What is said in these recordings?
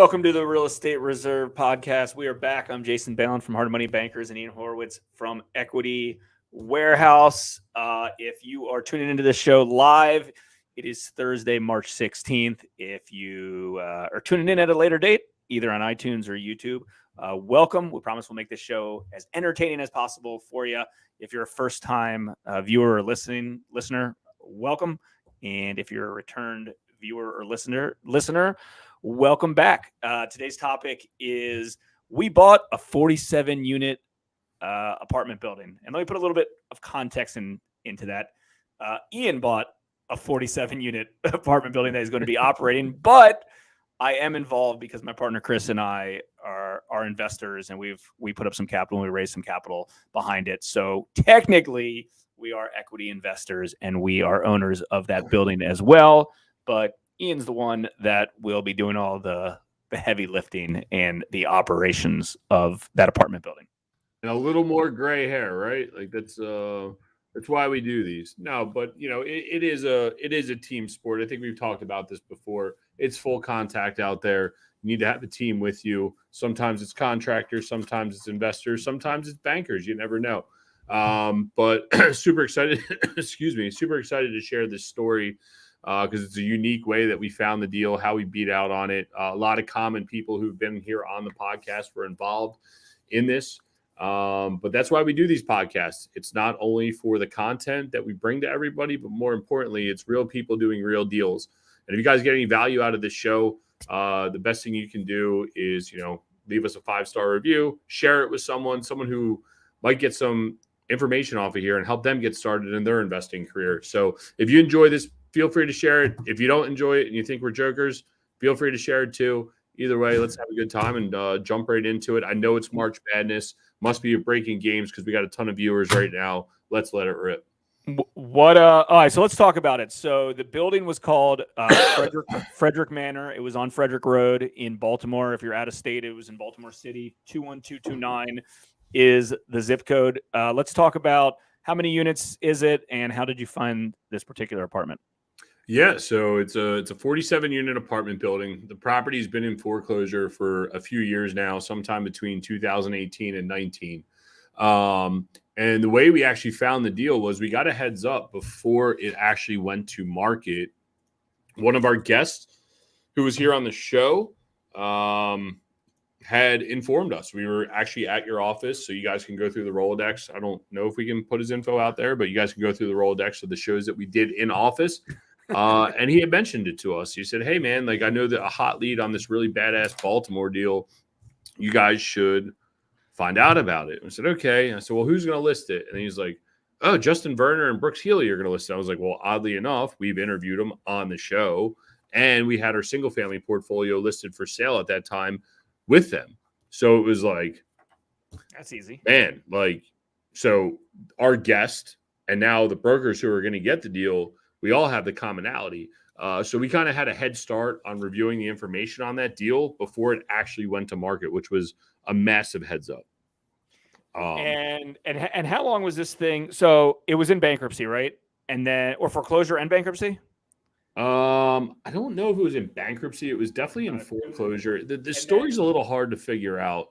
Welcome to the Real Estate Reserve podcast. We are back. I'm Jason Balin from Hard Money Bankers and Ian Horowitz from Equity Warehouse. If you are tuning into this show live, it is Thursday, March 16th. If you are tuning in at a later date, either on iTunes or YouTube, welcome. We promise we'll make this show as entertaining as possible for you. If you're a first-time viewer or listener, welcome. And if you're a returned viewer or listener, welcome back. Today's topic is we bought a 47-unit apartment building. And let me put a little bit of context into that. Ian bought a 47-unit apartment building that is going to be operating, but I am involved because my partner Chris and I are investors, and we put up some capital and we raised some capital behind it. So technically, we are equity investors and we are owners of that building as well. But Ian's the one that will be doing all the heavy lifting and the operations of that apartment building. And a little more gray hair, right? Like that's why we do these. No, but it is a team sport. I think we've talked about this before. It's full contact out there. You need to have a team with you. Sometimes it's contractors, sometimes it's investors, sometimes it's bankers. You never know. But super excited. Super excited to share this story. Because it's a unique way that we found the deal, how we beat out on it. A lot of common people who've been here on the podcast were involved in this. But that's why we do these podcasts. It's not only for the content that we bring to everybody, but more importantly, it's real people doing real deals. And if you guys get any value out of this show, the best thing you can do is, leave us a 5-star review, share it with someone who might get some information off of here and help them get started in their investing career. So if you enjoy this, feel free to share it. If you don't enjoy it and you think we're jokers, feel free to share it too. Either way, let's have a good time and jump right into it. I know it's March Madness. Must be a breaking games because we got a ton of viewers right now. Let's let it rip. All right, so let's talk about it. So the building was called Frederick Manor. It was on Frederick Road in Baltimore. If you're out of state, it was in Baltimore City. 21229 is the zip code. Let's talk about how many units is it and how did you find this particular apartment? Yeah, so it's a 47-unit apartment building. The property's been in foreclosure for a few years now, sometime between 2018 and 19. And the way we actually found the deal was we got a heads up before it actually went to market. One of our guests who was here on the show had informed us. We were actually at your office, so you guys can go through the Rolodex. I don't know if we can put his info out there, but you guys can go through the Rolodex of the shows that we did in office. And he had mentioned it to us. He said, hey, man, I know that a hot lead on this really badass Baltimore deal. You guys should find out about it. And I said, okay. And I said, well, who's going to list it? And he's like, oh, Justin Verner and Brooks Healy are going to list it. I was like, well, oddly enough, we've interviewed them on the show. And we had our single family portfolio listed for sale at that time with them. So it was like, that's easy, man. So our guest and now the brokers who are going to get the deal, we all have the commonality. So we kind of had a head start on reviewing the information on that deal before it actually went to market, which was a massive heads up. And how long was this thing? So it was in bankruptcy, right? And then, or foreclosure and bankruptcy? I don't know if it was in bankruptcy. It was definitely in foreclosure. The story's a little hard to figure out.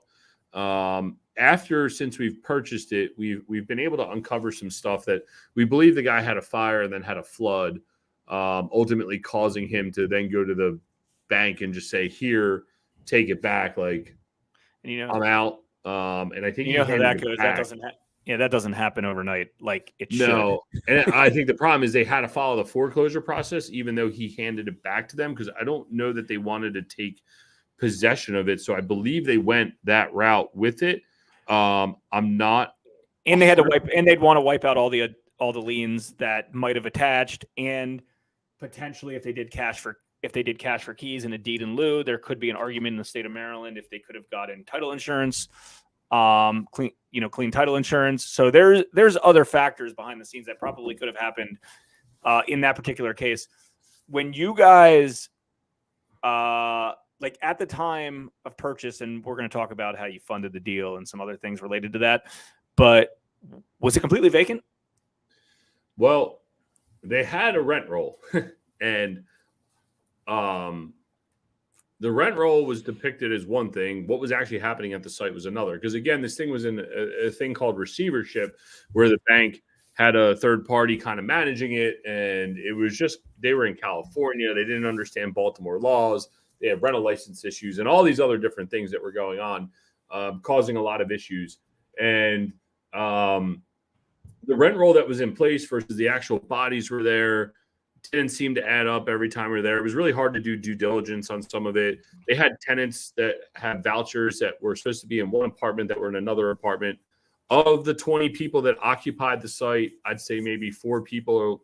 Since we've purchased it, we've been able to uncover some stuff that we believe the guy had a fire and then had a flood, ultimately causing him to then go to the bank and just say, here, take it back. I'm out. And I think how that goes. That doesn't happen overnight. It should. No. And I think the problem is they had to follow the foreclosure process, even though he handed it back to them, because I don't know that they wanted to take possession of it. So I believe they went that route with it. I'm not. And they had to they'd want to wipe out all the liens that might have attached, and potentially if they did cash for keys and a deed in lieu, there could be an argument in the state of Maryland if they could have gotten title insurance, clean title insurance. So there's other factors behind the scenes that probably could have happened in that particular case. When you guys at the time of purchase, and we're going to talk about how you funded the deal and some other things related to that, but was it completely vacant? Well, they had a rent roll and the rent roll was depicted as one thing. What was actually happening at the site was another. Because again, this thing was in a thing called receivership, where the bank had a third party kind of managing it, and it was just they were in California. They didn't understand Baltimore laws. They had rental license issues and all these other different things that were going on, causing a lot of issues. And the rent roll that was in place versus the actual bodies were there didn't seem to add up every time we were there. It was really hard to do due diligence on some of it. They had tenants that had vouchers that were supposed to be in one apartment that were in another apartment. Of the 20 people that occupied the site, I'd say maybe 4 people,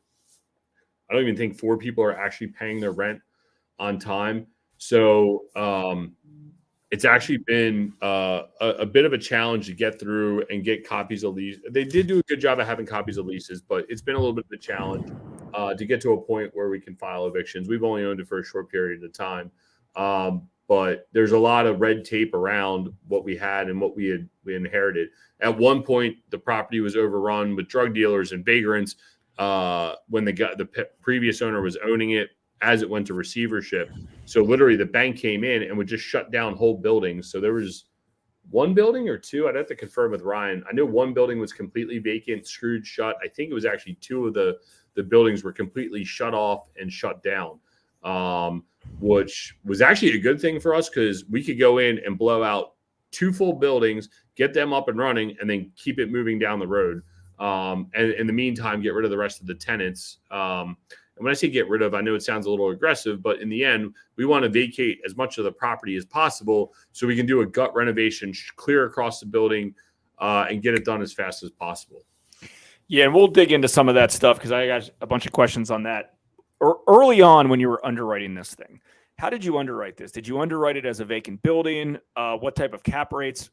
I don't even think 4 people are actually paying their rent on time. So it's actually been a bit of a challenge to get through and get copies of leases. They did do a good job of having copies of leases, but it's been a little bit of a challenge to get to a point where we can file evictions. We've only owned it for a short period of time, but there's a lot of red tape around what we had and what we inherited. At one point, the property was overrun with drug dealers and vagrants when the previous owner was owning it as it went to receivership. So literally the bank came in and would just shut down whole buildings. So there was 1 building or 2. I'd have to confirm with Ryan. I know 1 building was completely vacant, screwed shut. I think it was actually 2 of the buildings were completely shut off and shut down, which was actually a good thing for us because we could go in and blow out 2 full buildings, get them up and running, and then keep it moving down the road. And in the meantime, get rid of the rest of the tenants. And when I say get rid of, I know it sounds a little aggressive, but in the end, we want to vacate as much of the property as possible so we can do a gut renovation, clear across the building, and get it done as fast as possible. Yeah, and we'll dig into some of that stuff because I got a bunch of questions on that. Early on when you were underwriting this thing, how did you underwrite this? Did you underwrite it as a vacant building? What type of cap rates?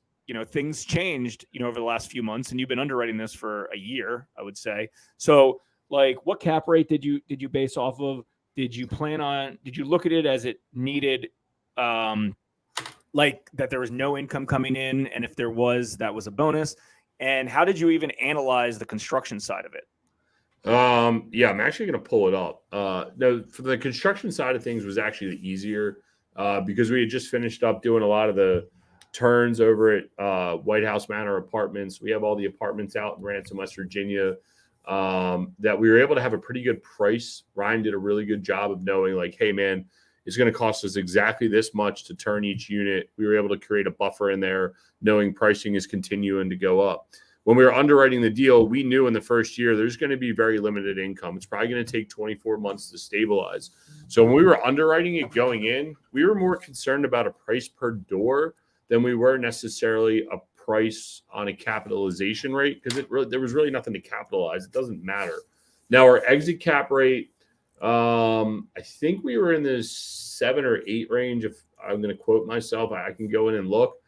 Things changed, over the last few months, and you've been underwriting this for a year, I would say. So, what cap rate did you base off of? Did you look at it as it needed, that there was no income coming in, and if there was, that was a bonus? And how did you even analyze the construction side of it? Yeah, I'm actually going to pull it up. No, for the construction side of things was actually the easier because we had just finished up doing a lot of the turns over at White House Manor Apartments. We have all the apartments out in Ransom, West Virginia, that we were able to have a pretty good price. Ryan did a really good job of knowing, hey, man, it's going to cost us exactly this much to turn each unit. We were able to create a buffer in there, knowing pricing is continuing to go up. When we were underwriting the deal, we knew in the first year there's going to be very limited income. It's probably going to take 24 months to stabilize. So when we were underwriting it going in, we were more concerned about a price per door than we were necessarily a price on a capitalization rate because there was really nothing to capitalize. It doesn't matter. Now our exit cap rate, I think we were in the 7 or 8 range. If I'm going to quote myself, I can go in and look.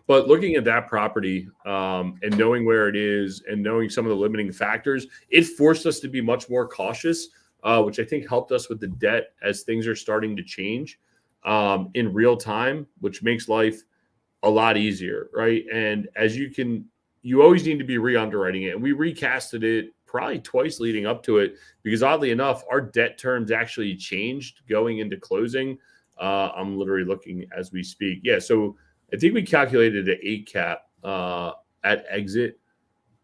But looking at that property and knowing where it is and knowing some of the limiting factors, it forced us to be much more cautious, which I think helped us with the debt as things are starting to change in real time, which makes life a lot easier, right? And as you always need to be re-underwriting it. And we recasted it probably twice leading up to it because oddly enough, our debt terms actually changed going into closing. I'm literally looking as we speak. Yeah, so I think we calculated an 8 cap at exit,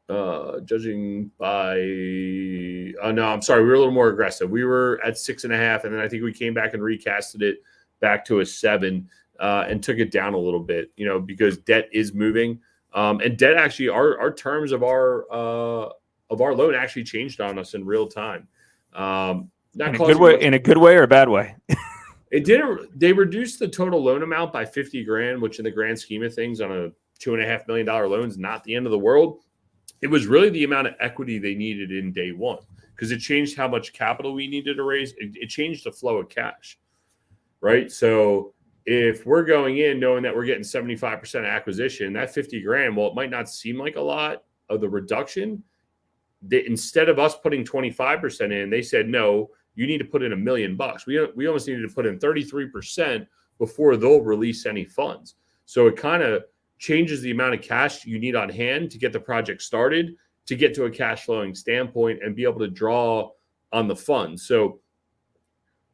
judging by. No, I'm sorry. We were a little more aggressive. We were at 6.5, and then I think we came back and recasted it back to a 7 and took it down a little bit. Because debt is moving, and debt actually our terms of our loan actually changed on us in real time. In a good way or a bad way? It didn't. They reduced the total loan amount by $50,000, which in the grand scheme of things on a $2.5 million loan is not the end of the world. It was really the amount of equity they needed in day one because it changed how much capital we needed to raise. It changed the flow of cash, right? So if we're going in knowing that we're getting 75% acquisition, that $50,000, well, it might not seem like a lot of the reduction. Instead of us putting 25% in, they said no. You need to put in $1 million. We almost needed to put in 33% before they'll release any funds. So it kind of changes the amount of cash you need on hand to get the project started, to get to a cash flowing standpoint and be able to draw on the funds. So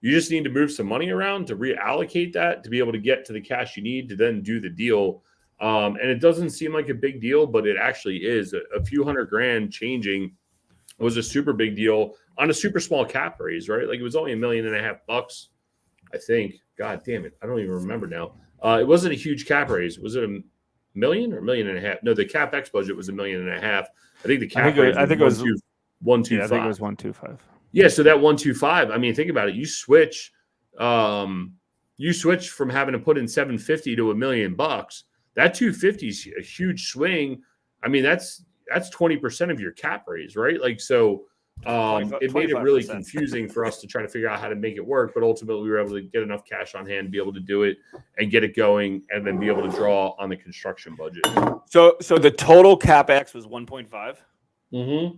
You just need to move some money around to reallocate that to be able to get to the cash you need to then do the deal. And it doesn't seem like a big deal, but it actually is. A few $100,000 changing was a super big deal on a super small cap raise, right? Like it was only $1.5 million, I think. God damn it. I don't even remember now. It wasn't a huge cap raise. Was it $1 million or $1.5 million? No, the CapEx budget was $1.5 million. I think the cap raise was 125. Yeah, I think it was 125. Yeah, so that 125. I mean, think about it. You switch from having to put in 750 to $1 million. That 250 is a huge swing. I mean, that's 20% of your cap raise, right? Like so. It made it really confusing for us to try to figure out how to make it work, but ultimately we were able to get enough cash on hand to be able to do it and get it going and then be able to draw on the construction budget. So the total CapEx was 1.5. Mm-hmm.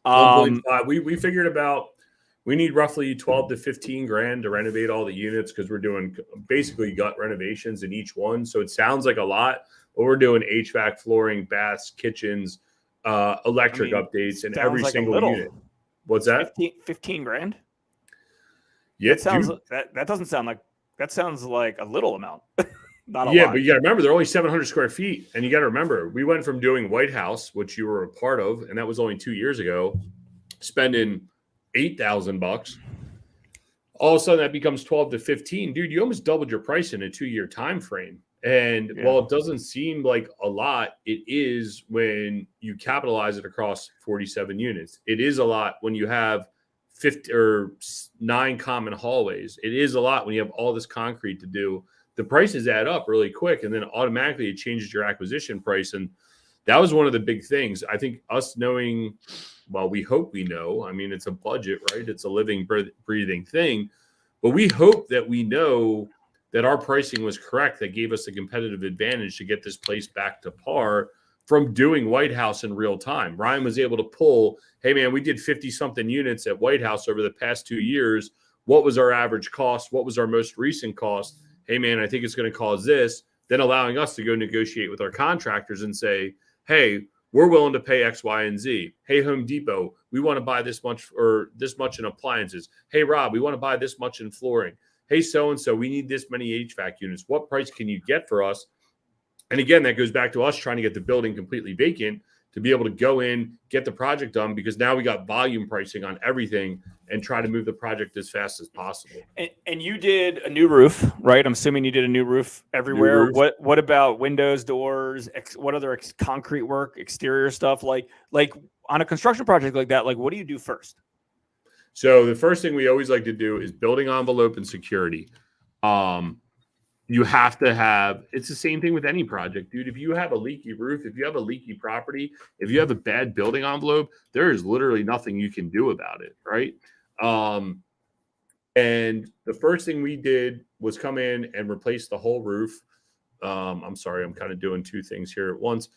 1.5. We figured we need roughly 12 to 15 grand to renovate all the units because we're doing basically gut renovations in each one. So it sounds like a lot, but we're doing HVAC, flooring, baths, kitchens, electric updates in every single unit. What's that? 15 grand? Yeah, that doesn't sound like that sounds like a little amount. Not a lot. Yeah, but you got to remember they're only 700 square feet, and you got to remember we went from doing White House, which you were a part of, and that was only 2 years ago, spending $8,000. All of a sudden that becomes 12 to 15. Dude, you almost doubled your price in a 2-year time frame. And while it doesn't seem like a lot, it is when you capitalize it across 47 units. It is a lot when you have 50 or 9 common hallways. It is a lot when you have all this concrete to do. The prices add up really quick, and then automatically it changes your acquisition price. And that was one of the big things. I think us knowing, well, we hope we know. I mean, it's a budget, right? It's a living, breathing thing. But we hope that we know that our pricing was correct, that gave us a competitive advantage to get this place back to par from doing White House in real time. Ryan was able to pull, hey, man, we did 50-something units at White House over the past 2 years. What was our average cost? What was our most recent cost? Hey, man, I think it's going to cause this. Then allowing us to go negotiate with our contractors and say, hey, we're willing to pay X, Y, and Z. Hey, Home Depot, we want to buy this much or this much in appliances. Hey, Rob, we want to buy this much in flooring. Hey, so-and-so, we need this many HVAC units. What price can you get for us? And again, that goes back to us trying to get the building completely vacant to be able to go in, get the project done, because now we got volume pricing on everything and try to move the project as fast as possible. And you did a new roof, right? I'm assuming you did a new roof everywhere. New roof. What about windows, doors, what other concrete work, exterior stuff? Like on a construction project like that, like what do you do first? So the first thing we always like to do is building envelope and security. You have to have, it's the same thing with any project, dude. If you have a leaky roof, if you have a leaky property, if you have a bad building envelope, there is literally nothing you can do about it, right? And the first thing we did was come in and replace the whole roof. I'm sorry, I'm kind of doing two things here at once.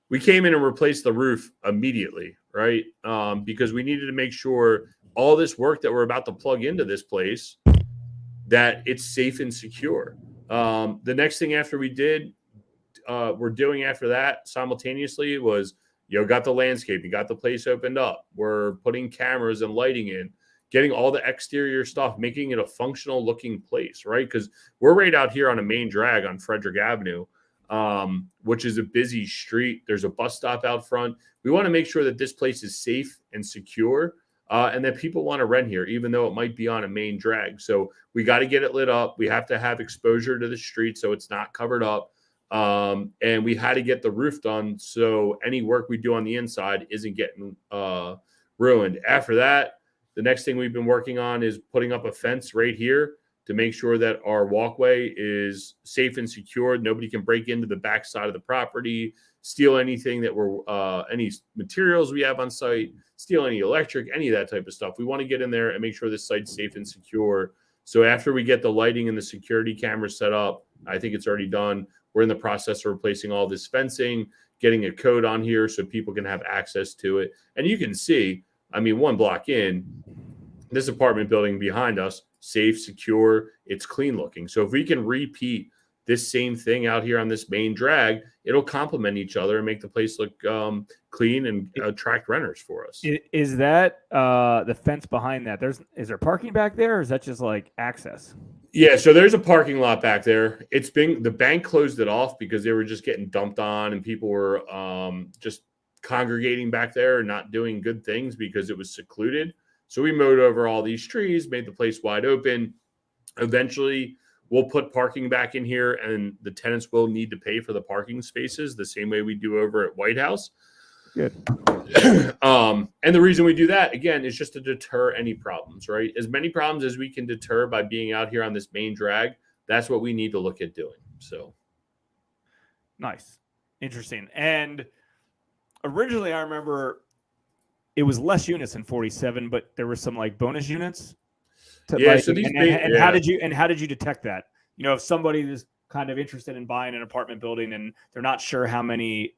We came in and replaced the roof immediately, right? Because we needed to make sure all this work that we're about to plug into this place, that it's safe and secure. The next thing after we're doing after that simultaneously was, got the landscaping, got the place opened up. We're putting cameras and lighting in, getting all the exterior stuff, making it a functional looking place, right? Because we're right out here on a main drag on Frederick Avenue, which is a busy street. There's a bus stop out front. We want to make sure that this place is safe and secure, and that people want to rent here, even though it might be on a main drag. So we got to get it lit up. We have to have exposure to the street so it's not covered up. And we had to get the roof done so any work we do on the inside isn't getting ruined. After that, the next thing we've been working on is putting up a fence right here to make sure that our walkway is safe and secure. Nobody can break into the back side of the property, steal anything that any materials we have on site, steal any electric, any of that type of stuff. We want to get in there and make sure this site's safe and secure. So after we get the lighting and the security cameras set up, I think it's already done. We're in the process of replacing all this fencing, getting a code on here so people can have access to it. And you can see, one block in, this apartment building behind us, safe, secure, it's clean looking. So if we can repeat this same thing out here on this main drag, it'll complement each other and make the place look clean and attract renters for us. Is that the fence behind that? Is there parking back there, or is that just like access? Yeah, so there's a parking lot back there. The bank closed it off because they were just getting dumped on and people were just congregating back there and not doing good things because it was secluded. So we mowed over all these trees, made the place wide open. Eventually, we'll put parking back in here, and the tenants will need to pay for the parking spaces the same way we do over at White House. Good. And the reason we do that, again, is just to deter any problems, right? As many problems as we can deter by being out here on this main drag, that's what we need to look at doing. So nice. Interesting. And originally, I remember it was less units than 47, but there were some like bonus units. So these how did you detect that? You know, if somebody is kind of interested in buying an apartment building and they're not sure how many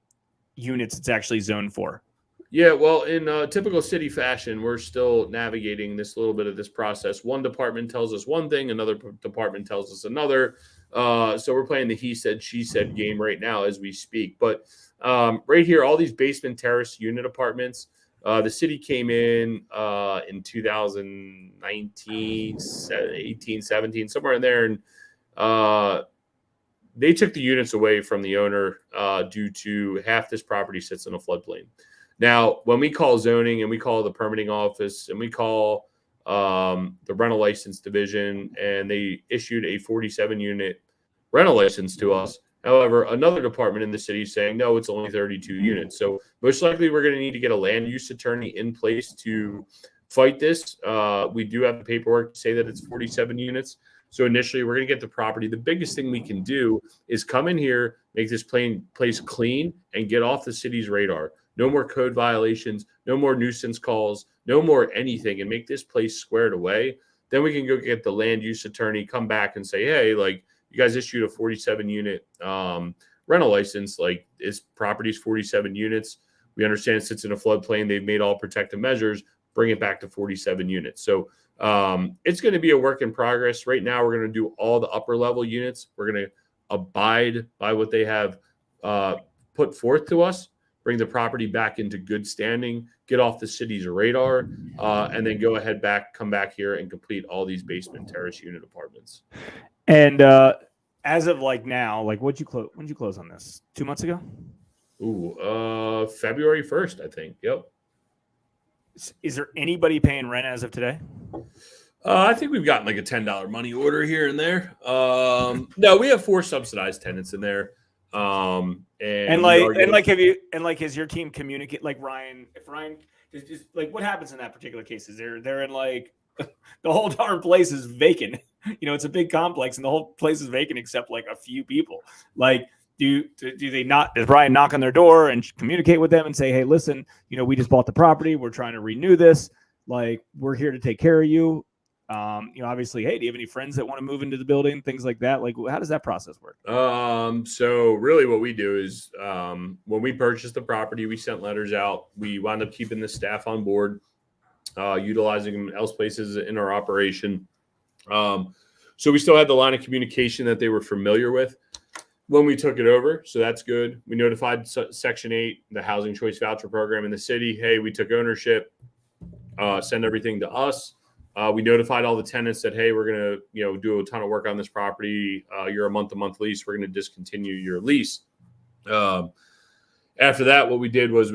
units it's actually zoned for. Yeah, well, in typical city fashion, we're still navigating this little bit of this process. One department tells us one thing, another department tells us another. So we're playing the he said, she said game right now as we speak. But right here, all these basement terrace unit apartments, the city came in 2019, 18, 17, somewhere in there. And they took the units away from the owner due to half this property sits in a floodplain. Now, when we call zoning and we call the permitting office and we call the rental license division, and they issued a 47-unit rental license to us. However, another department in the city is saying, no, it's only 32 units. So most likely we're going to need to get a land use attorney in place to fight this. We do have the paperwork to say that it's 47 units. So initially, we're going to get the property. The biggest thing we can do is come in here, make this place clean, and get off the city's radar. No more code violations, no more nuisance calls, no more anything, and make this place squared away. Then we can go get the land use attorney, come back and say, hey, like, you guys issued a 47-unit rental license. Like, this property's 47 units. We understand it sits in a floodplain. They've made all protective measures. Bring it back to 47 units. So it's going to be a work in progress. Right now, we're going to do all the upper level units. We're going to abide by what they have put forth to us, bring the property back into good standing, get off the city's radar, and then go ahead come back here and complete all these basement terrace unit apartments. And as of like now, like when'd you close on this? 2 months ago? Ooh, February 1st, I think. Yep. Is there anybody paying rent as of today? I think we've gotten like a $10 money order here and there. No, we have 4 subsidized tenants in there. Has your team communicate like Ryan? If Ryan is like, what happens in that particular case? Is they're in like the whole darn place is vacant. You know, it's a big complex and the whole place is vacant except like a few people. Like, do they not? Does Ryan knock on their door and communicate with them and say, hey, listen, you know, we just bought the property. We're trying to renew this. Like, we're here to take care of you. You know, obviously, hey, do you have any friends that want to move into the building? Things like that. Like, how does that process work? So really what we do is when we purchased the property, we sent letters out. We wound up keeping the staff on board, utilizing them else places in our operation. So we still had the line of communication that they were familiar with when we took it over. So that's good. We notified Section 8, the Housing Choice Voucher Program in the city. Hey, we took ownership, send everything to us. We notified all the tenants that, hey, we're going to, do a ton of work on this property. You're a month-to-month lease. We're going to discontinue your lease. After that, what we did was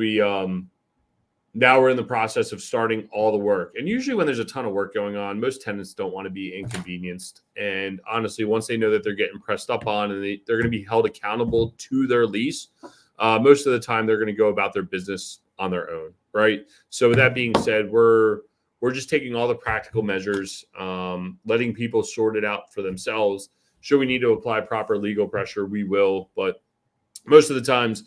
now we're in the process of starting all the work. And usually when there's a ton of work going on, most tenants don't want to be inconvenienced. And honestly, once they know that they're getting pressed up on and they're going to be held accountable to their lease, most of the time they're going to go about their business on their own, right? So with that being said, we're just taking all the practical measures, letting people sort it out for themselves. Should we need to apply proper legal pressure, we will. But most of the times,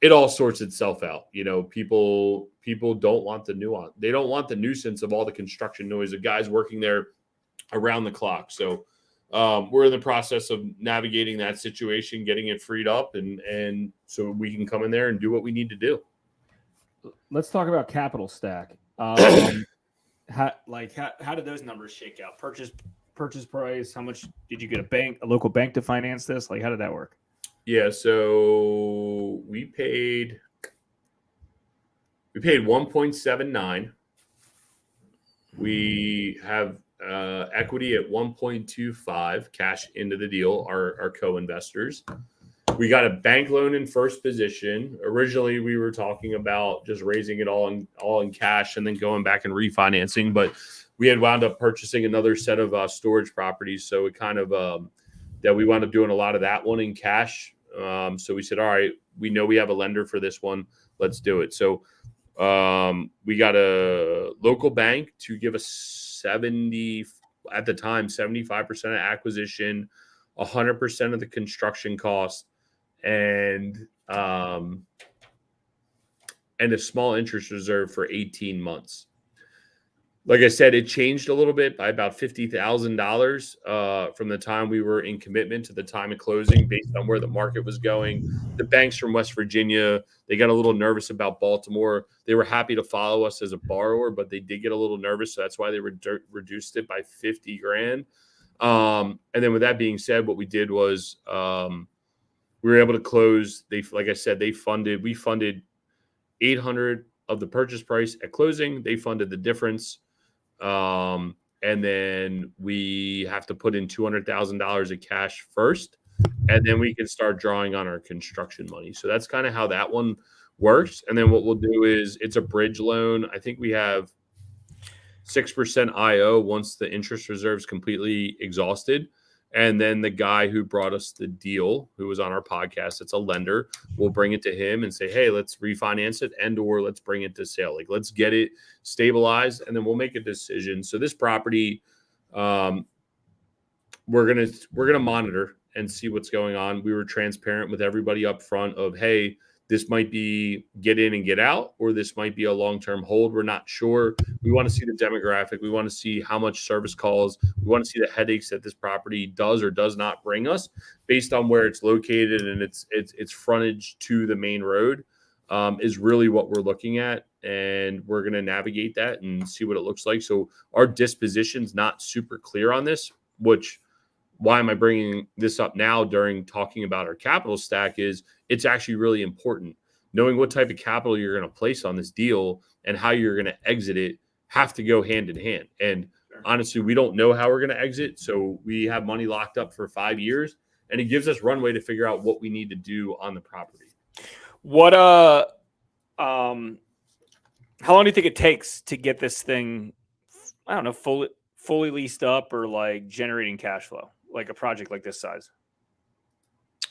it all sorts itself out. You know, people don't want the nuance. They don't want the nuisance of all the construction noise of guys working there around the clock. So we're in the process of navigating that situation, getting it freed up, and so we can come in there and do what we need to do. Let's talk about capital stack. How did those numbers shake out? Purchase purchase price? How much did you get a local bank to finance this? Like, how did that work? Yeah, so we paid 1.79. We have equity at 1.25 cash into the deal, our co-investors. We got a bank loan in first position. Originally, we were talking about just raising it all in cash and then going back and refinancing, but we had wound up purchasing another set of storage properties. So it kind of that we wound up doing a lot of that one in cash. So we said, all right, we know we have a lender for this one. Let's do it. So we got a local bank to give us 75% of acquisition, 100% of the construction cost, and a small interest reserve for 18 months. Like I said, it changed a little bit by about $50,000 from the time we were in commitment to the time of closing based on where the market was going. The banks from West Virginia, they got a little nervous about Baltimore. They were happy to follow us as a borrower, but they did get a little nervous. So that's why they reduced it by 50 grand. And then with that being said, what we did was we were able to close. Like I said, we funded 800 of the purchase price at closing. They funded the difference. And then we have to put in $200,000 of cash first, and then we can start drawing on our construction money. So that's kind of how that one works. And then what we'll do is it's a bridge loan. I think we have 6% IO once the interest reserve is completely exhausted. And then the guy who brought us the deal, who was on our podcast, it's a lender, we'll bring it to him and say, hey, let's refinance it or let's bring it to sale. Like, let's get it stabilized, and then we'll make a decision. So this property, we're gonna monitor and see what's going on. We were transparent with everybody up front of, hey, this might be get in and get out, or this might be a long-term hold. We're not sure. We want to see the demographic. We want to see how much service calls. We want to see the headaches that this property does or does not bring us based on where it's located and its frontage to the main road is really what we're looking at. And we're going to navigate that and see what it looks like. So our disposition's not super clear on this, which why am I bringing this up now during talking about our capital stack is it's actually really important. Knowing what type of capital you're going to place on this deal and how you're going to exit it have to go hand in hand. And honestly, we don't know how we're going to exit. So we have money locked up for 5 years, and it gives us runway to figure out what we need to do on the property. What, how long do you think it takes to get this thing, I don't know, fully leased up or like generating cash flow, like a project like this size?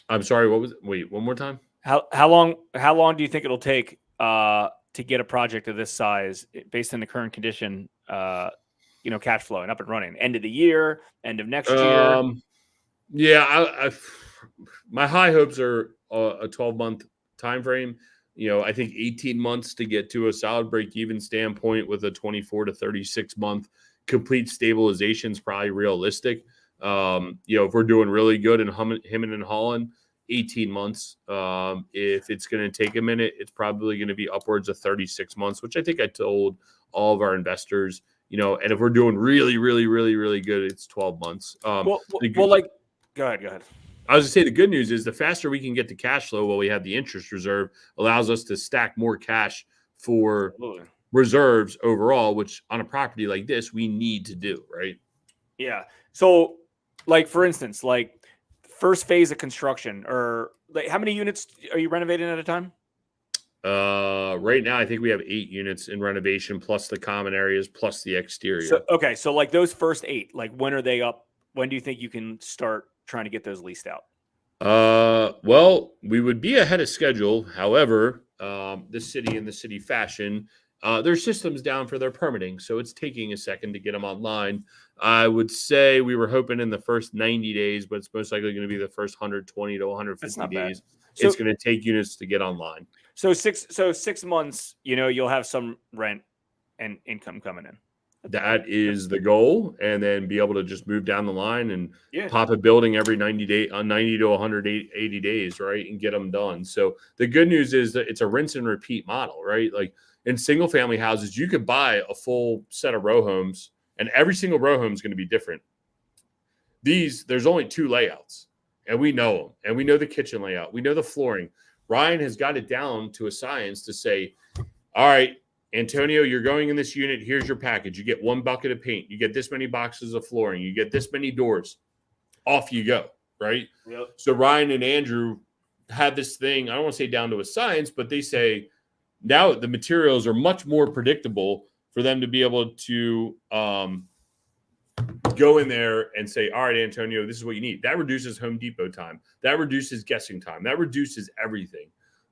I'm sorry, what was it? Wait, one more time. How long do you think it'll take to get a project of this size based on the current condition, cash flow and up and running? End of the year, end of next year? Yeah, my high hopes are a 12-month time frame. I think 18 months to get to a solid break-even standpoint with a 24 to 36 month complete stabilization is probably realistic. If we're doing really good in hemming and hawing, 18 months. If it's going to take a minute, it's probably going to be upwards of 36 months, which I think I told all of our investors, and if we're doing really, really, really, really good, it's 12 months. Go ahead. I was going to say the good news is the faster we can get to cash flow while we have the interest reserve allows us to stack more cash for reserves overall, which on a property like this, we need to do, right? Yeah. So like, for instance, like first phase of construction, or like how many units are you renovating at a time? Right now, I think we have 8 units in renovation plus the common areas plus the exterior. So like those first 8, like when are they up? When do you think you can start trying to get those leased out? Well, we would be ahead of schedule. However, the city in the city fashion, their system's down for their permitting, so it's taking a second to get them online. I would say we were hoping in the first 90 days, but it's most likely going to be the first 120 to 150 days. So, it's going to take units to get online. So 6 months, you'll have some rent and income coming in. That is the goal, and then be able to just move down the line and pop a building every 90 to 180 days, right, and get them done. So the good news is that it's a rinse and repeat model, right? Like in single family houses, you could buy a full set of row homes, and every single row home is going to be different. there's only 2 layouts, and we know them, and we know the kitchen layout, we know the flooring. Ryan has got it down to a science to say, all right, Antonio, you're going in this unit. Here's your package. You get 1 bucket of paint. You get this many boxes of flooring. You get this many doors. Off you go, right? Yep. So Ryan and Andrew had this thing, I don't want to say down to a science, but they say now the materials are much more predictable for them to be able to go in there and say, all right, Antonio, this is what you need. That reduces Home Depot time. That reduces guessing time. That reduces everything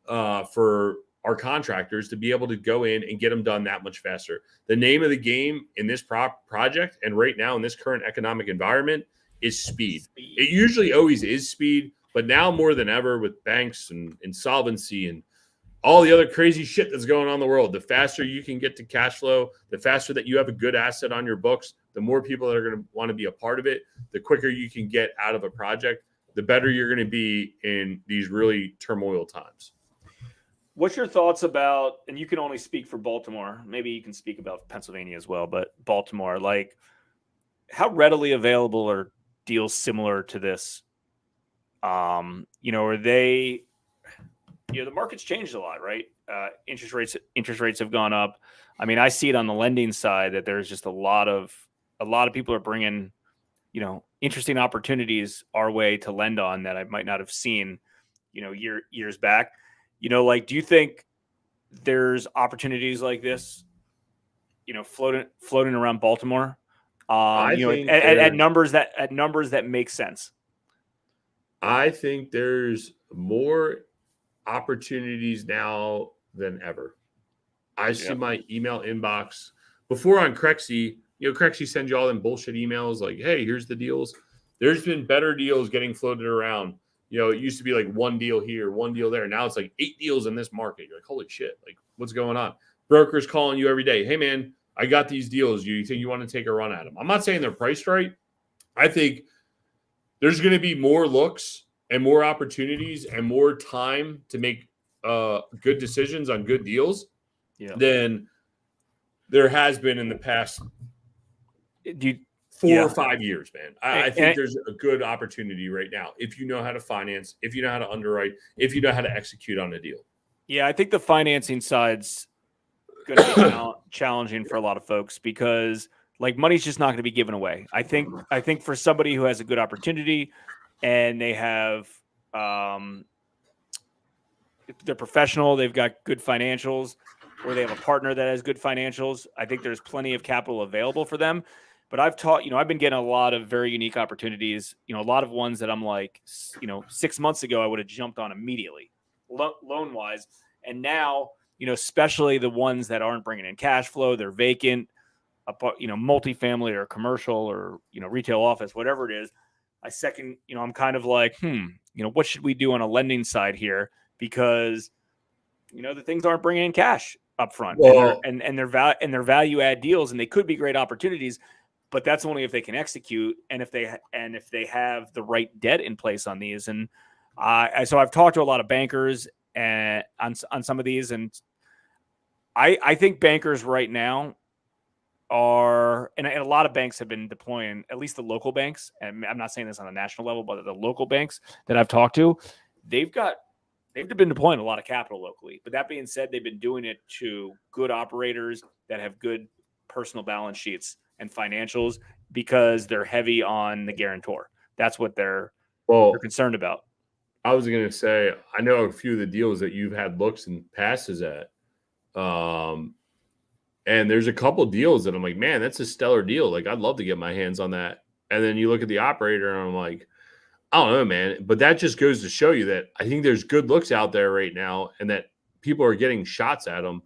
for our contractors to be able to go in and get them done that much faster. The name of the game in this project and right now in this current economic environment is speed. It usually always is speed, but now more than ever with banks and insolvency and all the other crazy shit that's going on in the world, the faster you can get to cash flow, the faster that you have a good asset on your books, the more people that are going to want to be a part of it, the quicker you can get out of a project, the better you're going to be in these really turmoil times. What's your thoughts about, and you can only speak for Baltimore, maybe you can speak about Pennsylvania as well, but Baltimore, like how readily available are deals similar to this? Are they, the market's changed a lot, right? Interest rates have gone up. I mean, I see it on the lending side that there's just a lot of people are bringing, interesting opportunities our way to lend on that I might not have seen, years back. Do you think there's opportunities like this, floating around Baltimore, at numbers that make sense? I think there's more opportunities now than ever. I see my email inbox before on Crexy. Crexy sends you all them bullshit emails like, hey, here's the deals. There's been better deals getting floated around. It used to be like 1 deal here, 1 deal there. Now it's like 8 deals in this market. You're like, holy shit, like what's going on? Brokers calling you every day. Hey man, I got these deals. You think you want to take a run at them? I'm not saying they're priced right. I think there's going to be more looks and more opportunities and more time to make good decisions on good deals than there has been in the past 4 or 5 years, man. I think there's a good opportunity right now if you know how to finance, if you know how to underwrite, if you know how to execute on a deal. Yeah, I think the financing side's going to be challenging for a lot of folks because money's just not going to be given away. I think for somebody who has a good opportunity and they have they're professional, they've got good financials, or they have a partner that has good financials, I think there's plenty of capital available for them. But I've been getting a lot of very unique opportunities, a lot of ones that I'm like, 6 months ago, I would have jumped on immediately loan wise. And now, especially the ones that aren't bringing in cash flow, they're vacant, multifamily or commercial or, retail office, whatever it is. I'm kind of like, what should we do on a lending side here? Because, the things aren't bringing in cash up front, and they're value add deals, and they could be great opportunities. But that's only if they can execute and if they have the right debt in place on these. And so I've talked to a lot of bankers on some of these, and I think bankers right now are, and a lot of banks have been deploying, at least the local banks, and I'm not saying this on a national level, but the local banks that I've talked to, they've been deploying a lot of capital locally. But that being said, they've been doing it to good operators that have good personal balance sheets and financials because they're heavy on the guarantor. That's what they're concerned about. I was going to say, I know a few of the deals that you've had looks and passes at. And there's a couple deals that I'm like, man, that's a stellar deal. Like, I'd love to get my hands on that. And then you look at the operator and I'm like, I don't know, man. But that just goes to show you that I think there's good looks out there right now and that people are getting shots at them.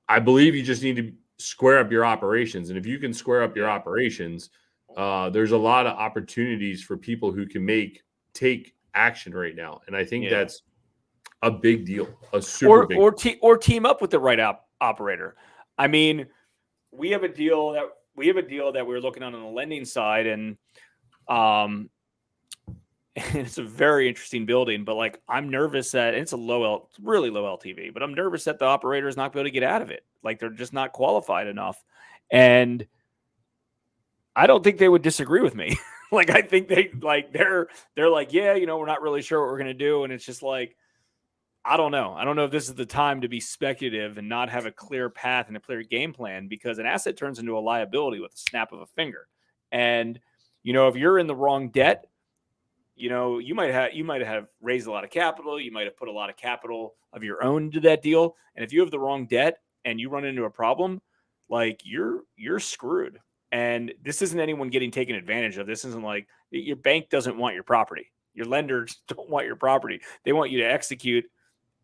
I believe you just need to square up your operations. And if you can square up your operations, there's a lot of opportunities for people who can take action right now. And I think that's a big deal, a super big deal. Or team up with the right operator. I mean, we have a deal that we're looking on the lending side, and it's a very interesting building, but I'm nervous that it's really low LTV, but I'm nervous that the operator is not going to be able to get out of it. Like, they're just not qualified enough. And I don't think they would disagree with me. Like, I think they're like, yeah, we're not really sure what we're going to do. And it's just like, I don't know. I don't know if this is the time to be speculative and not have a clear path and a clear game plan, because an asset turns into a liability with a snap of a finger. And, if you're in the wrong debt, you might have raised a lot of capital. You might have put a lot of capital of your own to that deal. And if you have the wrong debt and you run into a problem, like you're screwed. And this isn't anyone getting taken advantage of. This isn't like your bank doesn't want your property. Your lenders don't want your property. They want you to execute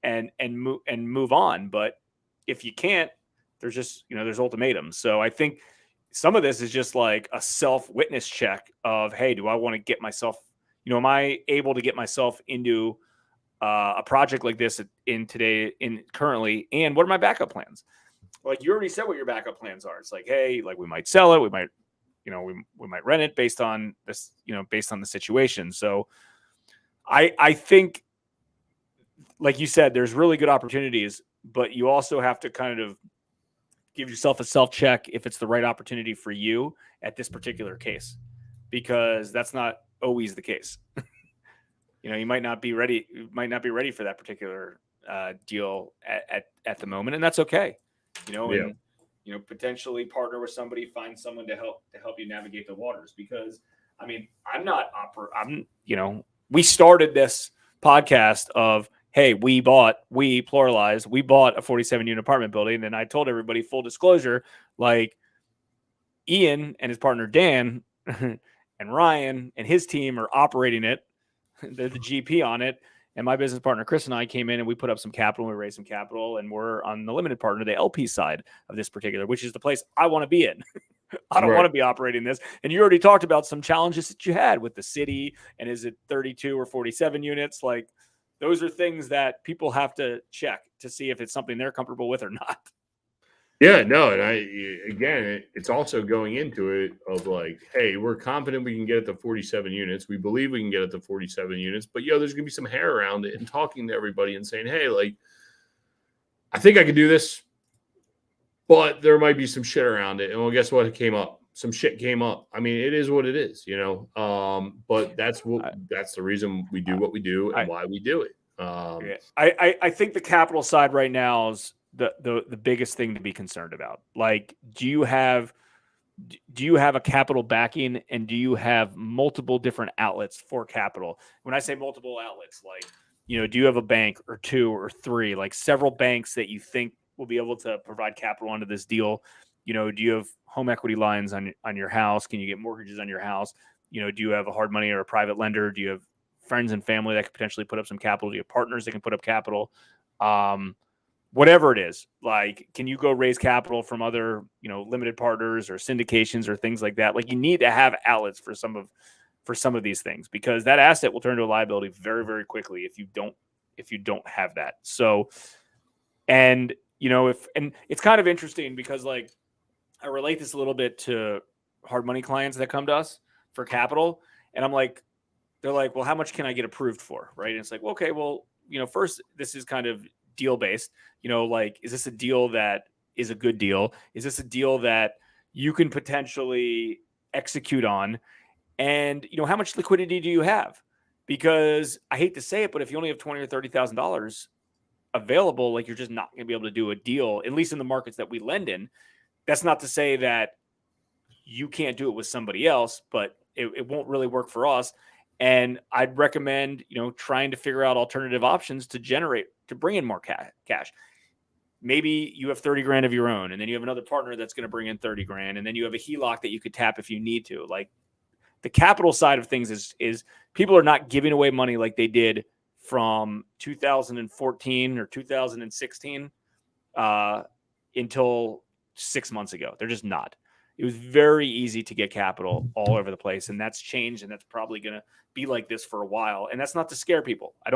and move on. But if you can't, there's just, there's ultimatums. So I think some of this is just like a self-witness check of, hey, do I want to get myself, am I able to get myself into a project like this currently, and what are my backup plans? Like, you already said what your backup plans are. It's like, hey, like we might sell it, we might, we might rent it based on this, based on the situation. So I think, like you said, there's really good opportunities, but you also have to kind of give yourself a self check if it's the right opportunity for you at this particular case, because that's not always the case. You might not be ready. You might not be ready for that particular deal at the moment, and that's okay. And potentially partner with somebody, find someone to help you navigate the waters. Because I mean, we started this podcast of, hey, we bought a 47 unit apartment building, and I told everybody, full disclosure, like Ian and his partner Dan and Ryan and his team are operating it. They're the GP on it. And my business partner, Chris, and I came in and we put up some capital, and we raised some capital, and we're on the limited partner, the LP side of this particular, which is the place I want to be in. I don't want to be operating this. And you already talked about some challenges that you had with the city. And is it 32 or 47 units? Like, those are things that people have to check to see if it's something they're comfortable with or not. Yeah, no, and it's also going into it of like, hey, we're confident we can get it to 47 units. We believe we can get it to 47 units, but there's gonna be some hair around it, and talking to everybody and saying, hey, like, I think I can do this, but there might be some shit around it. And well, guess what? It came up. Some shit came up. I mean, it is what it is, but that's the reason we do what we do and why we do it. I think the capital side right now is the biggest thing to be concerned about. Like, do you have a capital backing, and do you have multiple different outlets for capital? When I say multiple outlets, like, do you have a bank or two or three, like several banks that you think will be able to provide capital onto this deal? Do you have home equity lines on your house? Can you get mortgages on your house? Do you have a hard money or a private lender? Do you have friends and family that could potentially put up some capital? Do you have partners that can put up capital? Whatever it is, like, can you go raise capital from other, limited partners or syndications or things like that? Like, you need to have outlets for some of these things, because that asset will turn into a liability very, very quickly if you don't have that. So, and it's kind of interesting because, like, I relate this a little bit to hard money clients that come to us for capital. And I'm like, they're like, well, how much can I get approved for? Right. And it's like, well, okay, well, first, this is kind of deal based, like, is this a deal that is a good deal? Is this a deal that you can potentially execute on? And, how much liquidity do you have? Because I hate to say it, but if you only have $20,000 or $30,000 available, like, you're just not going to be able to do a deal, at least in the markets that we lend in. That's not to say that you can't do it with somebody else, but it won't really work for us. And I'd recommend, trying to figure out alternative options to bring in more cash. Maybe you have 30 grand of your own, and then you have another partner that's going to bring in 30 grand. And then you have a HELOC that you could tap if you need to. Like, the capital side of things is people are not giving away money like they did from 2014 or 2016 until 6 months ago. They're just not. It was very easy to get capital all over the place, and that's changed, and that's probably going to be like this for a while. And that's not to scare people. I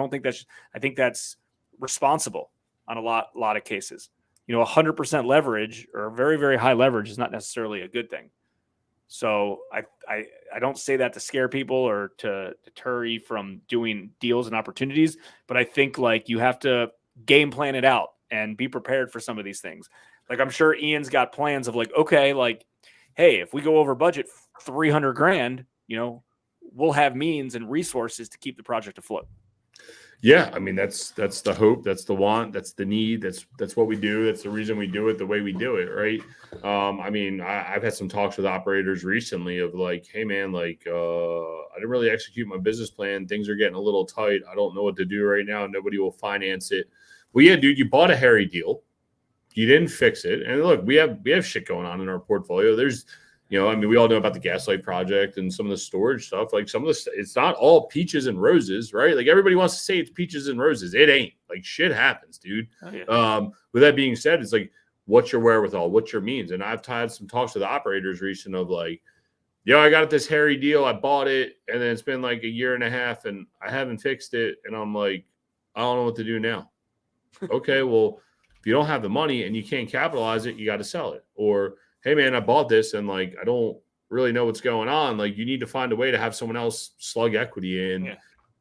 think that's responsible on a lot of cases. 100% leverage or very, very high leverage is not necessarily a good thing. So I don't say that to scare people or to deter you from doing deals and opportunities, but I think, like, you have to game plan it out and be prepared for some of these things. Like, I'm sure Ian's got plans of, like, okay, like, hey, if we go over budget $300 grand, we'll have means and resources to keep the project afloat. Yeah, I mean that's the hope, that's the want, that's the need, that's what we do. That's the reason we do it the way we do it, right? I mean, I've had some talks with operators recently of like, hey man, like I didn't really execute my business plan. Things are getting a little tight. I don't know what to do right now. Nobody will finance it. Well, yeah, dude, you bought a hairy deal. You didn't fix it, and look, we have shit going on in our portfolio. There's I mean, we all know about the Gaslight project and some of the storage stuff. Like some of this, it's not all peaches and roses, right? Like everybody wants to say it's peaches and roses. It ain't. Like shit happens, dude. Oh, yeah. With that being said, it's like, what's your wherewithal? What's your means? And I've had some talks with operators recent of like, I got this hairy deal. I bought it, and then it's been like a year and a half, and I haven't fixed it. And I'm like, I don't know what to do now. Okay, well, if you don't have the money and you can't capitalize it, you got to sell it. Or hey man, I bought this and like I don't really know what's going on. Like you need to find a way to have someone else slug equity in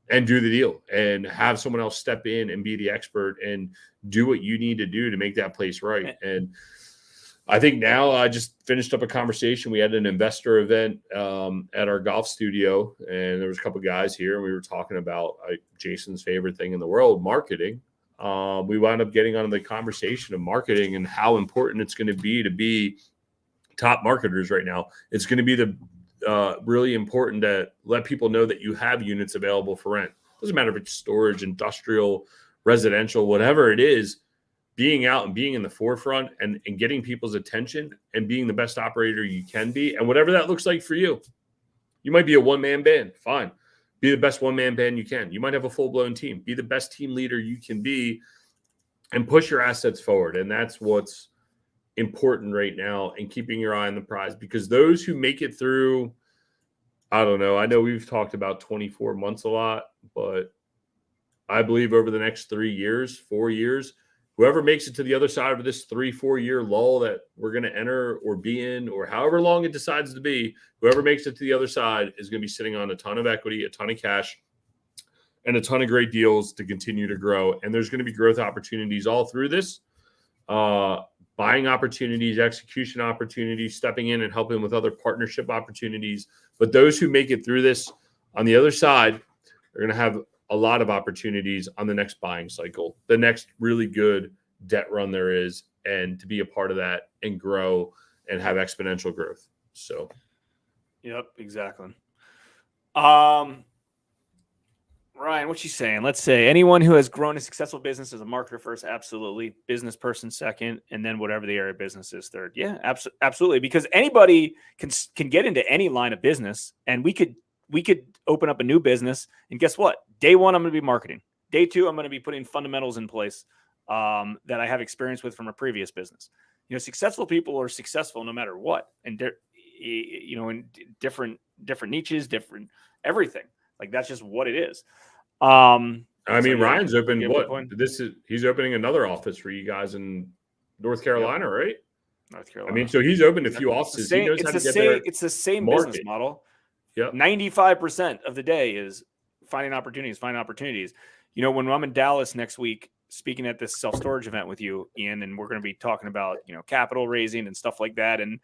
and do the deal and have someone else step in and be the expert and do what you need to do to make that place right. And I think now I just finished up a conversation. We had an investor event at our golf studio, and there was a couple of guys here, and we were talking about Jason's favorite thing in the world, marketing. We wound up getting on the conversation of marketing and how important it's going to be top marketers right now. It's going to be really important to let people know that you have units available for rent. Doesn't matter if it's storage, industrial, residential, whatever it is, being out and being in the forefront and getting people's attention and being the best operator you can be. And whatever that looks like for you, you might be a one-man band. Fine. Be the best one-man band you can. You might have a full-blown team. Be the best team leader you can be and push your assets forward. And that's what's important right now, and keeping your eye on the prize, because those who make it through, I don't know. I know we've talked about 24 months a lot, but I believe over the next 3 years, 4 years, whoever makes it to the other side of this 3-4 year lull that we're going to enter or be in, or however long it decides to be, whoever makes it to the other side is going to be sitting on a ton of equity, a ton of cash, and a ton of great deals to continue to grow. And there's going to be growth opportunities all through this. Buying opportunities, execution opportunities, stepping in and helping with other partnership opportunities. But those who make it through this on the other side are going to have a lot of opportunities on the next buying cycle, the next really good debt run there is, and to be a part of that and grow and have exponential growth. So, yep, exactly. Ryan, what you saying? Let's say anyone who has grown a successful business as a marketer first, absolutely. Business person second, and then whatever the area of business is third. Yeah, absolutely. Because anybody can get into any line of business, and we could open up a new business, and guess what? Day one, I'm going to be marketing. Day two, I'm going to be putting fundamentals in place that I have experience with from a previous business. Successful people are successful no matter what, and in different niches, different everything. Like that's just what it is. I mean, Ryan's opened he's opening another office for you guys in North Carolina, right? North Carolina. I mean, so he's opened a few offices. He knows how to get there. It's the same business model. Yeah. 95% of the day is finding opportunities. When I'm in Dallas next week, speaking at this self-storage event with you, Ian, and we're going to be talking about, capital raising and stuff like that. And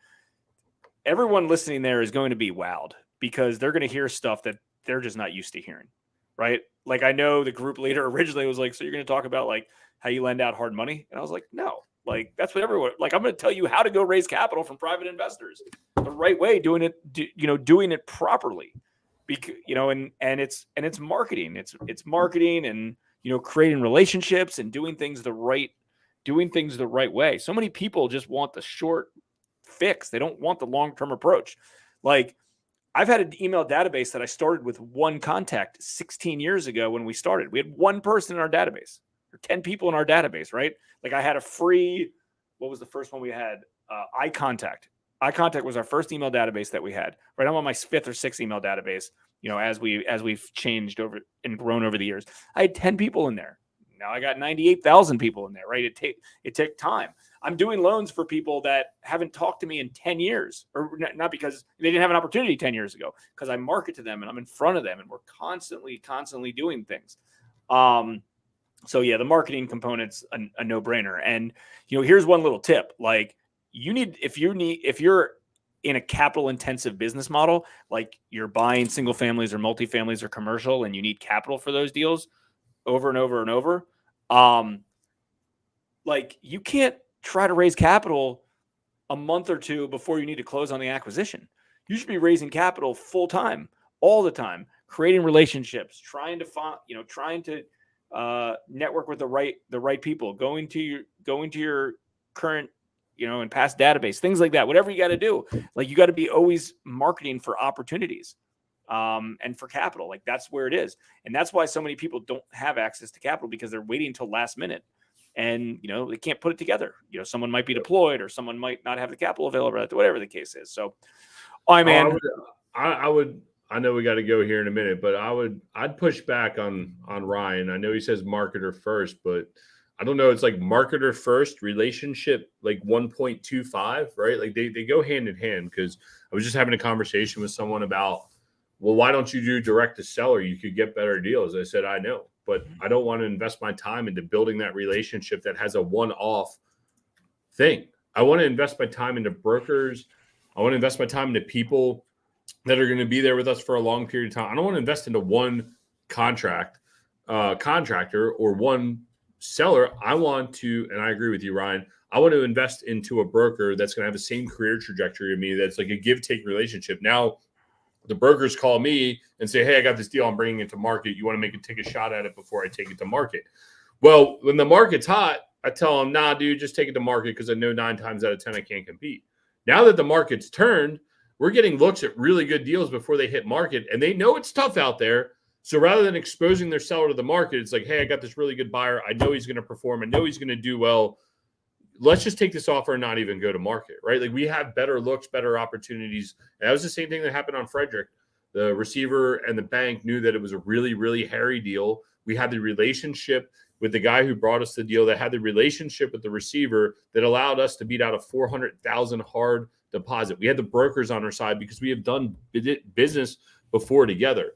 everyone listening there is going to be wowed because they're going to hear stuff that they're just not used to hearing, right? Like I know the group leader originally was like, so you're going to talk about like how you lend out hard money? And I was like, no, like that's what everyone, like I'm going to tell you how to go raise capital from private investors the right way, doing it properly, because, and it's marketing, it's marketing and, creating relationships and doing things the right way. So many people just want the short fix. They don't want the long-term approach. Like, I've had an email database that I started with one contact 16 years ago when we started. We had one person in our database or 10 people in our database, right? Like I had a free, what was the first one we had? iContact. iContact was our first email database that we had, right? I'm on my 5th or 6th email database, as we've changed over and grown over the years. I had 10 people in there. Now I got 98,000 people in there, right? It took time. I'm doing loans for people that haven't talked to me in 10 years, or not because they didn't have an opportunity 10 years ago, because I market to them and I'm in front of them and we're constantly doing things. So yeah, the marketing component's a no-brainer. And, here's one little tip. Like if you're in a capital intensive business model, like you're buying single families or multifamilies or commercial and you need capital for those deals over and over and over, like you can't try to raise capital a month or two before you need to close on the acquisition. You should be raising capital full time, all the time, creating relationships, trying to network with the right people, going to your current, and past database, things like that. Whatever you got to do, like you got to be always marketing for opportunities, and for capital. Like that's where it is, and that's why so many people don't have access to capital because they're waiting until last minute. And, they can't put it together. Someone might be deployed or someone might not have the capital available, whatever the case is. So, I know we got to go here in a minute, but I'd push back on Ryan. I know he says marketer first, but I don't know. It's like marketer first, relationship like 1.25, right? Like they go hand in hand, because I was just having a conversation with someone about, well, why don't you do direct to seller? You could get better deals. I said, I know, but I don't want to invest my time into building that relationship that has a one-off thing. I want to invest my time into brokers. I want to invest my time into people that are going to be there with us for a long period of time. I don't want to invest into one contractor or one seller. I want to, and I agree with you, Ryan, I want to invest into a broker that's going to have the same career trajectory of me. That's like a give-take relationship. Now, the brokers call me and say, hey, I got this deal. I'm bringing it to market. You want to take a shot at it before I take it to market? Well, when the market's hot, I tell them, nah, dude, just take it to market, because I know 9 times out of 10 I can't compete. Now that the market's turned, we're getting looks at really good deals before they hit market, and they know it's tough out there. So rather than exposing their seller to the market, it's like, hey, I got this really good buyer. I know he's going to perform. I know he's going to do well. Let's just take this offer and not even go to market, right? Like we have better looks, better opportunities. And that was the same thing that happened on Frederick. The receiver and the bank knew that it was a really, really hairy deal. We had the relationship with the guy who brought us the deal, that had the relationship with the receiver that allowed us to beat out a $400,000 hard deposit. We had the brokers on our side because we have done business before together.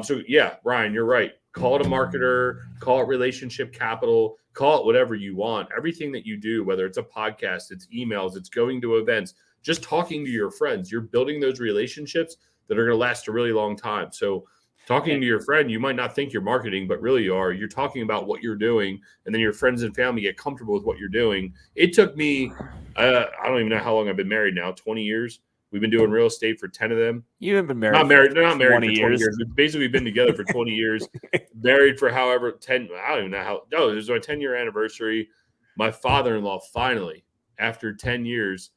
So yeah, Ryan, you're right. Call it a marketer, call it relationship capital, call it whatever you want. Everything that you do, whether it's a podcast, it's emails, it's going to events, just talking to your friends, you're building those relationships that are going to last a really long time. So talking to your friend, you might not think you're marketing, but really you are. You're talking about what you're doing, and then your friends and family get comfortable with what you're doing. It took me, I don't even know how long I've been married now, 20 years. We've been doing real estate for 10 of them. You haven't been married. Not married for 20 years. We've basically been together for 20 years. Married for however 10. I don't even know how. No, it was our 10-year anniversary. My father-in-law finally, after 10 years,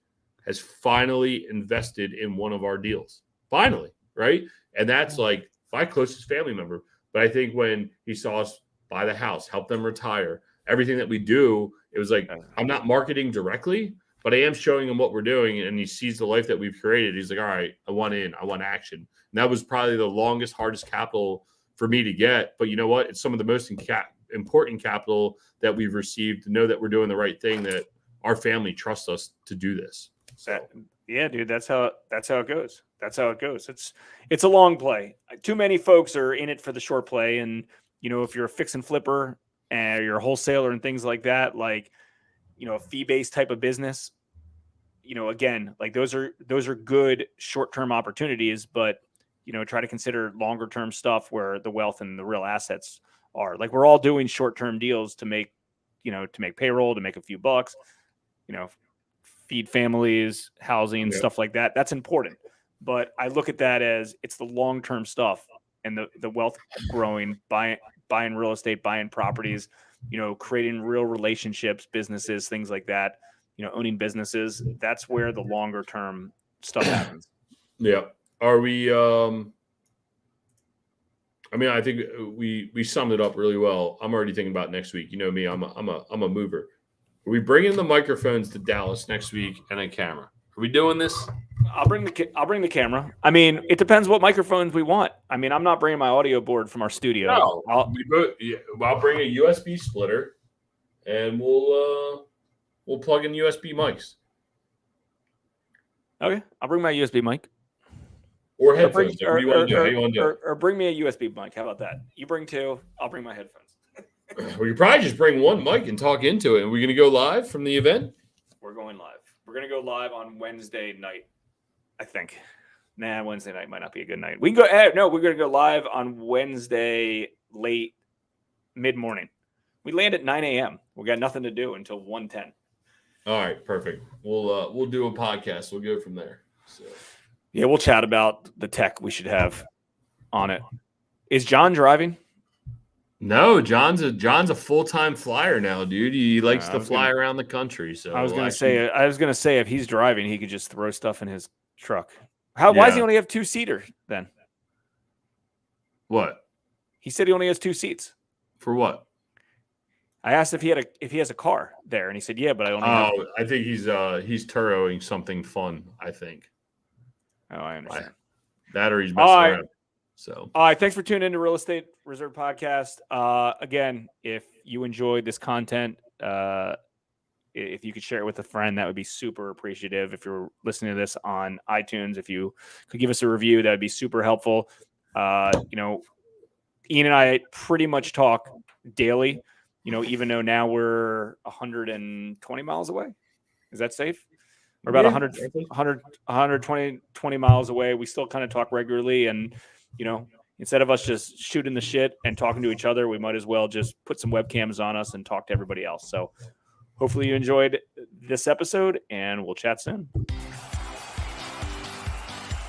has finally invested in one of our deals. Finally, right? And that's like my closest family member. But I think when he saw us buy the house, help them retire, everything that we do, it was like, I'm not marketing directly, but I am showing him what we're doing, and he sees the life that we've created. He's like, all right, I want in. I want action. And that was probably the longest, hardest capital for me to get. But you know what? It's some of the most important capital that we've received to know that we're doing the right thing, that our family trusts us to do this. So. Yeah, dude, that's how it goes. That's how it goes. It's a long play. Too many folks are in it for the short play. And, if you're a fix and flipper and you're a wholesaler and things like that, like, a fee-based type of business, again, like those are good short-term opportunities, but, try to consider longer-term stuff where the wealth and the real assets are. Like we're all doing short-term deals to make payroll, to make a few bucks, feed families, housing, stuff like that. That's important. But I look at that as it's the long-term stuff and the wealth growing, buying real estate, buying properties, creating real relationships, businesses, things like that, owning businesses. That's where the longer term stuff happens. Yeah. Are we, I think we summed it up really well. I'm already thinking about next week. You know me, I'm a mover. Are we bringing the microphones to Dallas next week and a camera? Are we doing this? I'll bring the camera. I mean, it depends what microphones we want. I mean, I'm not bringing my audio board from our studio. No, I'll bring a USB splitter, and we'll plug in USB mics. Okay, I'll bring my USB mic. Or headphones. What do you want to do? Or bring me a USB mic. How about that? You bring 2. I'll bring my headphones. We could probably just bring one mic and talk into it. Are we going to go live from the event? We're going live. We're going to go live on Wednesday night. I think. Nah, Wednesday night might not be a good night. We can go. No, we're going to go live on Wednesday late mid-morning. We land at 9 a.m. We got nothing to do until 1:10. All right, perfect. We'll do a podcast. We'll go from there. So. Yeah, we'll chat about the tech we should have on it. Is John driving? No, John's a full-time flyer now, dude. He likes to fly around the country. So I was gonna say if he's driving, he could just throw stuff in his truck. Why does he only have 2-seater then? What? He said he only has 2 seats. For what? I asked if he has a car there, and he said, "Yeah, but I only." have... I think he's Turoing something fun. I think. Oh, I understand. That or he's messing around. So, all right. Thanks for tuning in to Real Estate Reserve Podcast. Again, if you enjoyed this content, if you could share it with a friend, that would be super appreciative. If you're listening to this on iTunes, if you could give us a review, that would be super helpful. Ian and I pretty much talk daily, even though now we're 120 miles away. Is that safe? We're about 120 miles away. We still kind of talk regularly. And, instead of us just shooting the shit and talking to each other, we might as well just put some webcams on us and talk to everybody else. So hopefully you enjoyed this episode, and we'll chat soon.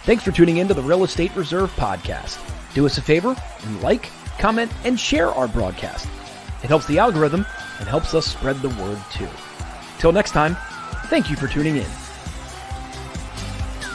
Thanks for tuning in to the Real Estate Reserve Podcast. Do us a favor and like, comment, and share our broadcast. It helps the algorithm and helps us spread the word too. Till next time, thank you for tuning in.